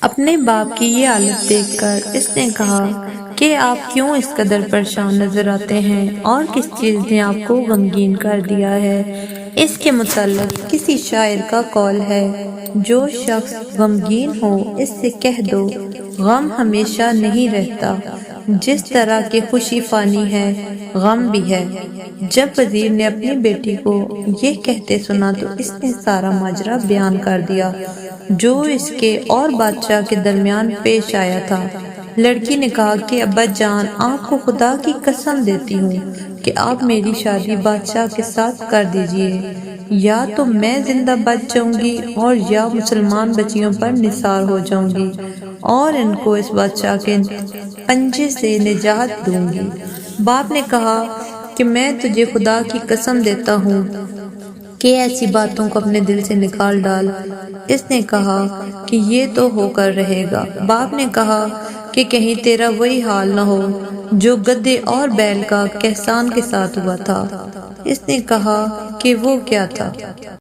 اپنے باپ کی یہ حالت دیکھ کر اس نے کہا کہ آپ کیوں اس قدر پریشان نظر آتے ہیں اور کس چیز نے آپ کو غمگین کر دیا ہے؟ اس کے متعلق کسی شاعر کا قول ہے، جو شخص غمگین ہو اس سے کہہ دو غم ہمیشہ نہیں رہتا، جس طرح کہ خوشی فانی ہے غم بھی ہے۔ جب وزیر نے اپنی بیٹی کو یہ کہتے سنا تو اس نے سارا ماجرا بیان کر دیا جو اس کے اور بادشاہ کے درمیان پیش آیا تھا۔ لڑکی نے کہا کہ ابا جان، آپ کو خدا کی قسم دیتی ہوں کہ آپ میری شادی بادشاہ کے ساتھ کر دیجئے، یا تو میں زندہ بچ جاؤں گی اور یا مسلمان بچیوں پر نثار ہو جاؤں گی اور ان کو اس بادشاہ کے پنجے سے نجات دوں گی۔ باپ نے کہا کہ میں تجھے خدا کی قسم دیتا ہوں کہ ایسی باتوں کو اپنے دل سے نکال ڈال۔ اس نے کہا کہ یہ تو ہو کر رہے گا۔ باپ نے کہا کہ کہیں تیرا وہی حال نہ ہو جو گدھے اور بیل کا کہسان کے ساتھ ہوا تھا۔ اس نے کہا کہ وہ کیا تھا؟